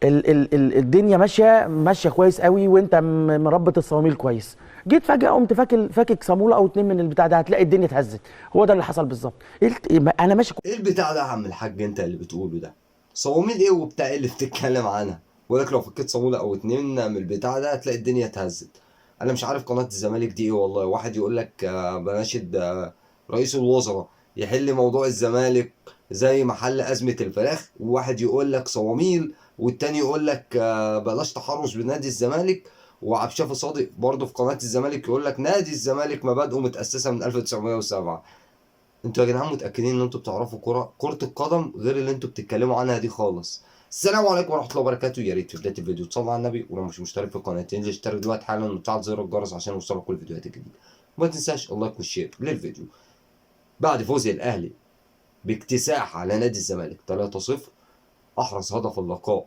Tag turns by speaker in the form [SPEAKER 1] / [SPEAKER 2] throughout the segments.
[SPEAKER 1] الدنيا ماشيه كويس قوي، وانت مربط الصواميل كويس. جيت فجاه قمت فاكك صاموله او اتنين من البتاع ده، هتلاقي الدنيا اتهزت. هو ده اللي حصل بالظبط. انا ماشي.
[SPEAKER 2] ايه البتاع ده يا عم الحاج انت اللي بتقوله ده؟ صواميل ايه وبتاع ايه اللي بتتكلم عنها؟ بقول لك لو فكيت صاموله او اتنين من البتاع ده هتلاقي الدنيا اتهزت. انا مش عارف قناه الزمالك دي ايه والله. واحد يقول لك بناشد رئيس الوزراء يحل موضوع الزمالك زي ما حل ازمه الفراخ، وواحد يقول لك صواميل، والتاني يقول لك بلاش تحرش بنادي الزمالك، وعبد الشافي صادق برضه في قناه الزمالك يقول لك نادي الزمالك مبادئه متاسسه من 1907. انتوا يا جدعان متاكدين ان انتوا بتعرفوا كره القدم غير اللي انتوا بتتكلموا عنها دي خالص؟ السلام عليكم ورحمه الله وبركاته. يا ريت في بدايه الفيديو تصلوا على النبي، ولو مش مشترك في القناه تنزل اشترك دلوقتي حالا وتفعل زر الجرس عشان يوصلك كل الفيديوهات الجديده. وما تنساش اللايك والشير للفيديو. بعد فوز الاهلي باكتساح على نادي الزمالك 3-0، احرز هدف اللقاء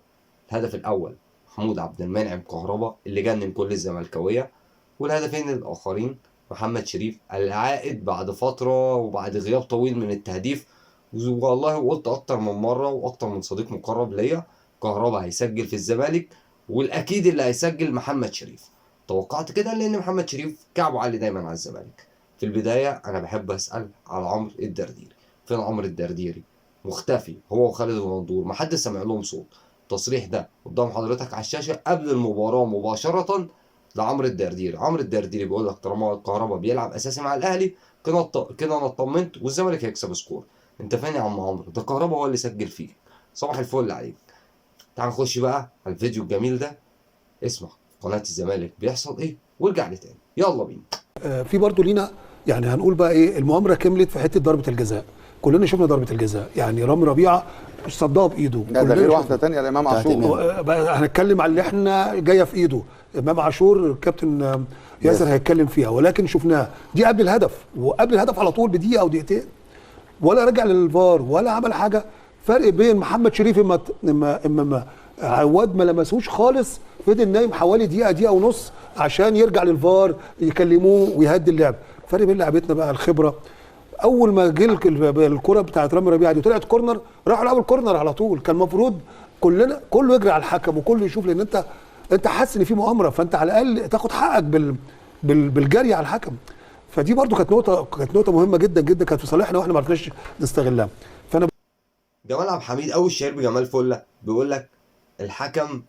[SPEAKER 2] الهدف الاول محمود عبد المنعم كهربا اللي جنن كل الزملكاويه، والهدفين الاخرين محمد شريف العائد بعد فتره وبعد غياب طويل من التهديف. والله قلت اكتر من مره واكتر من صديق مقرب ليا كهربا هيسجل في الزمالك، والاكيد اللي هيسجل محمد شريف. توقعت كده لان محمد شريف كعبه عالي دايما على الزمالك. في البدايه انا بحب اسال على عمرو الدرديري. فين عمرو الدرديري؟ مختفي هو وخالد الغندور، محدش سمع لهم صوت. التصريح ده قدام حضرتك على الشاشه قبل المباراه مباشره لعمرو الدرديري. عمرو الدرديري بيقول لك طالما الكهربا بيلعب اساسي مع الاهلي كده انا اطمنت والزمالك هيكسب سكور. انت فين يا عم عمرو؟ ده الكهربا هو اللي سجل فيك. صباح الفل عليك. تعال نخش بقى على الفيديو الجميل ده، اسمع قناه الزمالك بيحصل ايه وارجع لي تاني. يلا بينا.
[SPEAKER 3] في برضه لينا يعني هنقول بقى ايه، المؤامره كملت في حته ضربه الجزاء. كلنا شفنا ضربه الجزاء، يعني رامي ربيعه مش صدها بايده.
[SPEAKER 4] ده غير واحده ثانيه لامام عاشور.
[SPEAKER 3] هنتكلم على اللي احنا جايه في ايده. امام عاشور الكابتن ياسر هيتكلم فيها، ولكن شفناها دي قبل الهدف، وقبل الهدف على طول بدقيقه او دقيقتين، ولا رجع للفار ولا عمل حاجه. فرق بين محمد شريف اما عواد ما لمسوش خالص، فضل نايم حوالي دقيقه ونص عشان يرجع للفار يكلموه ويهدي اللعب. فرق بين لعبتنا بقى الخبره. اول ما جه الكره بتاعت رامي ربيعه دي طلعت كورنر، راحوا لعبوا الكورنر على طول. كان المفروض كله يجري على الحكم وكله يشوف، لان انت حاسس ان في مؤامره، فانت على الاقل تاخد حقك بالجري على الحكم. فدي برضو كانت نقطه مهمه جدا جدا، كانت في صالحنا واحنا ما عرفناش نستغلها. فانا
[SPEAKER 2] جمال عبد الحميد او الشهير بجمال فله بيقول لك الحكم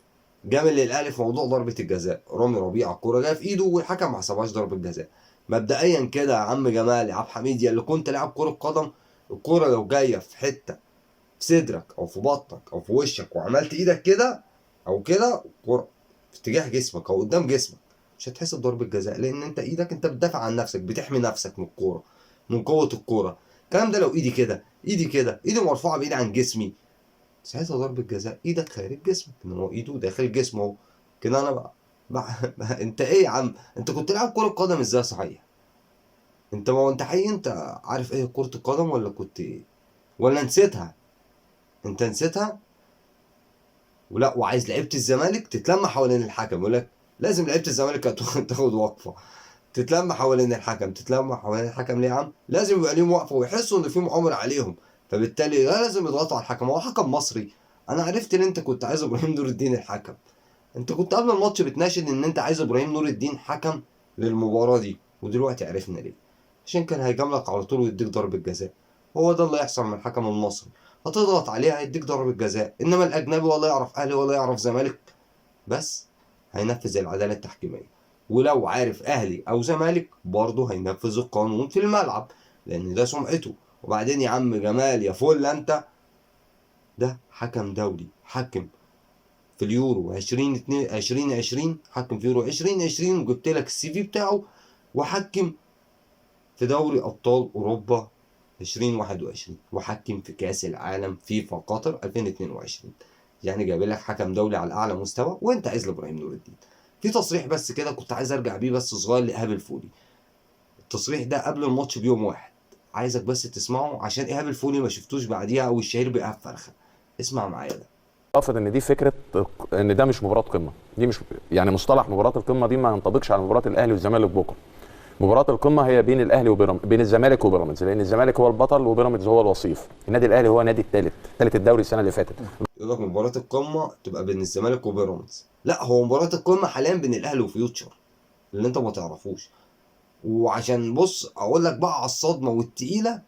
[SPEAKER 2] جامل للاهلي في موضوع ضربه الجزاء. رامي ربيعه الكوره جايه في ايده والحكم ما حسبهاش ضربه جزاء. مبدئيا كده يا عم جمال يا عبد الحميد يا اللي كنت لاعب كره قدم، الكوره لو جايه في حته في صدرك او في بطنك او في وشك وعملت ايدك كده او كده، الكوره في اتجاه جسمك او قدام جسمك، مش هتحسب ضربه جزاء، لان انت ايدك انت بتدافع عن نفسك، بتحمي نفسك من الكوره، من قوه الكوره. الكلام ده لو ايدي كده ايدي مرفوعه بعيد عن جسمي، ساعتها ضربة جزاء. ايدك خارج جسمك، انما هو ايده داخل جسمه اهو كده. انا بقى انت ايه يا عم؟ انت كنت لاعب كرة قدم ازاي صحيح؟ انت ما هو انت حقيقي انت عارف ايه كرة القدم ولا كنت ايه؟ ولا نسيتها؟ انت نسيتها؟ ولا وعايز لعيبة الزمالك تتلم حوالين الحكم، يقول لك لازم لعيبة الزمالك تاخد وقفة، تتلم حوالين الحكم. تتلم حوالين الحكم ليه يا عم؟ لازم يبقى ليهم وقفة ويحسوا ان في مؤامرة عليهم، فبالتالي لازم يضغطوا على الحكم. هو حكم مصري. انا عرفت ان انت كنت عايز ابراهيم نور الدين الحكم. انت كنت قبل الماتش بتناشد ان انت عايز ابراهيم نور الدين حكم للمباراة دي، ودلوقتي عرفنا ليه. عشان كان هيجاملك على طول ويديك ضربة جزاء. هو ده اللي يحصل من الحكم المصري، هتضغط عليه هيديك ضربة جزاء. انما الاجنبي ولا يعرف اهلي ولا يعرف زمالك، بس هينفذ العدالة التحكيمية. ولو عارف اهلي او زمالك برضه هينفذ القانون في الملعب، لان ده سمعته. وبعدين يا عم جمال يا فل انت، ده حكم دولي، حكم في اليورو 2020، حكم في يورو 2020 وجبت لك السي في بتاعه، وحكم في دوري ابطال اوروبا 2021، وحكم في كاس العالم فيفا قطر 2022. يعني جايب لك حكم دولي على اعلى مستوى، وانت عايز لابراهيم نور الدين. في تصريح بس كده كنت عايز ارجع بيه بس صغير لايهاب الفولي. التصريح ده قبل الماتش بيوم واحد، عايزك بس تسمعه عشان ايهاب الفولي ما شفتوش بعديها او الشهير بإيهاب فرخه. اسمع معايا ده.
[SPEAKER 5] اقصد ان دي فكره ان ده مش مباراه قمه، دي مش يعني مصطلح مباراه القمه دي ما ينطبقش على مباراه الاهلي والزمالك بكره. مباراه القمه هي بين الاهلي وبيراميدز، بين الزمالك وبيراميدز، لان الزمالك هو البطل وبيراميدز هو الوصيف. النادي الاهلي هو النادي ثالث الدوري السنه اللي فاتت.
[SPEAKER 2] يقول لك مباراه القمه تبقى بين الزمالك وبيراميدز، لا هو مباراه القمه حاليا بين الاهلي وفيوتشر اللي انت ما تعرفوش. وعشان بص اقول لك بقى على الصدمه والتقيله،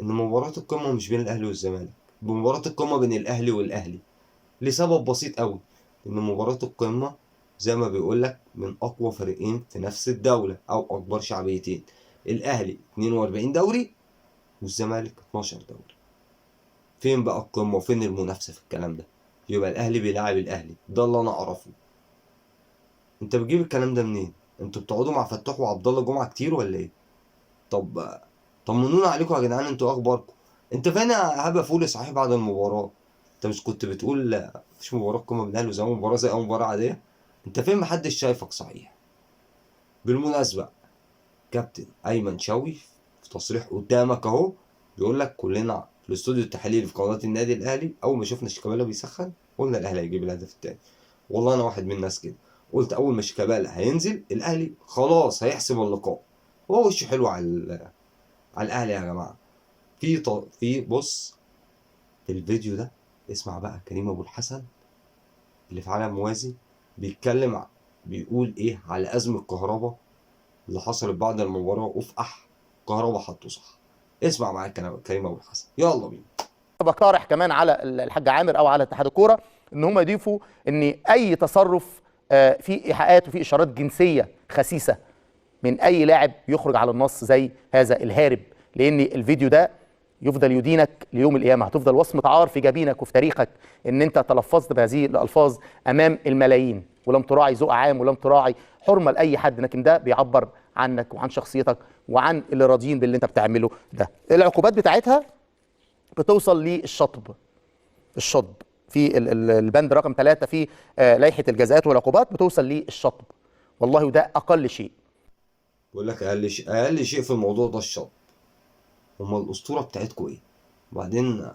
[SPEAKER 2] ان مباراه القمه مش بين الاهلي والزمالك، مباراه القمه بين الاهلي والاهلي، لسبب بسيط قوي. ان مباراه القمه زي ما بيقول لك من اقوى فريقين في نفس الدوله او اكبر شعبيتين. الاهلي 42 دوري والزمالك 12 دوري. فين بقى القمه وفين المنافسه في الكلام ده؟ يبقى الاهلي بيلاعب الاهلي، ده اللي انا اعرفه. انت بتجيب الكلام ده منين؟ انتوا بتقعدوا مع فتوح وعبد الله جمعه كتير ولا ايه؟ طب طمنونا عليكم يا جدعان، انتوا اخباركم؟ انت فين يا هبه فولي صحيح بعد المباراه؟ انت مش كنت بتقول مفيش مباراه قمه بين الاهلي والزمالك، مباراه زي اي مباراه عاديه؟ انت فين؟ محدش شايفك صحيح. بالمناسبه كابتن ايمن شوقي في تصريح قدامك اهو بيقول لك كلنا في الاستوديو التحليلي في قناه النادي الاهلي اول ما شفنا شيكابالا بيسخن قلنا الاهلي هيجيب الهدف الثاني. والله انا واحد من الناس كده، قلت اول ما شيكابالا هينزل الاهلي خلاص هيحسم اللقاء. هو وشه حلو على الاهلي يا جماعه. في بص في الفيديو ده اسمع بقى كريم ابو الحسن اللي في عالم موازي بيتكلم بيقول ايه على ازمه كهربا اللي حصلت بعد المباراه وفقح كهربا حطه صح. اسمع معايا كريم ابو الحسن، يلا بينا.
[SPEAKER 6] بقترح كمان على الحاج عامر او على اتحاد الكوره ان هم يضيفوا ان اي تصرف فيه ايحاءات وفيه اشارات جنسيه خسيسه من اي لاعب يخرج على النص زي هذا الهارب، لان الفيديو ده يفضل يدينك ليوم القيامه، هتفضل وصمه عار في جبينك وفي تاريخك ان انت تلفظت بهذه الالفاظ امام الملايين ولم تراعي ذوق عام ولم تراعي حرمه لاي حد، لكن ده بيعبر عنك وعن شخصيتك وعن اللي راضيين باللي انت بتعمله ده. العقوبات بتاعتها بتوصل للشطب، الشطب في البند رقم 3 في لائحه الجزاءات والعقوبات بتوصل للشطب، والله وده اقل شيء.
[SPEAKER 2] بقول لك اقل شيء في الموضوع ده الشط. هما الاسطوره بتاعتكم ايه؟ وبعدين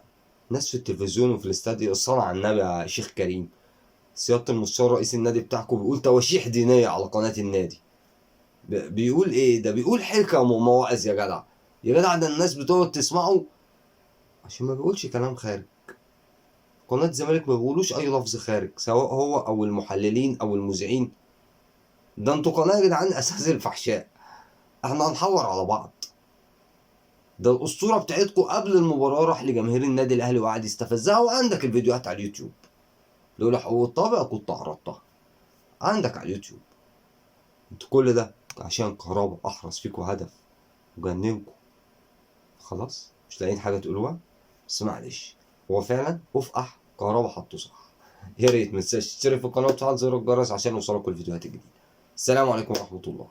[SPEAKER 2] ناس في التلفزيون وفي الاستاديو الصلاة على النبي يا شيخ كريم. سيادة المستشار رئيس النادي بتاعكم بيقول تواشيح دينية على قناة النادي. بيقول ايه ده؟ بيقول حركة ومواعظ يا جدع. يا جدع ده الناس بتقعد تسمعه عشان ما بيقولش كلام خارج. قناة الزمالك ما بيقولوش اي لفظ خارج سواء هو او المحللين او المذيعين. ده انتوا قناة يا جدعان اساس الفحشاء. احنا هنحور على بعض. ده الاسطوره بتاعتكم قبل المباراه راح لجماهير النادي الاهلي وقعد يستفزها، وعندك الفيديوهات على اليوتيوب. لولا حقوق الطابع كنت عرضتها عندك على اليوتيوب. انتوا كل ده عشان كهربا احرز فيكم هدف وجننكم. خلاص مش لاقيين حاجه تقولوها، بس معلش هو فعلا افقح كهربا حطه صح. يا ريت ما تنساش تشترك في القناه وتفعل زر الجرس عشان يوصلكوا الفيديوهات الجديده. السلام عليكم ورحمه الله.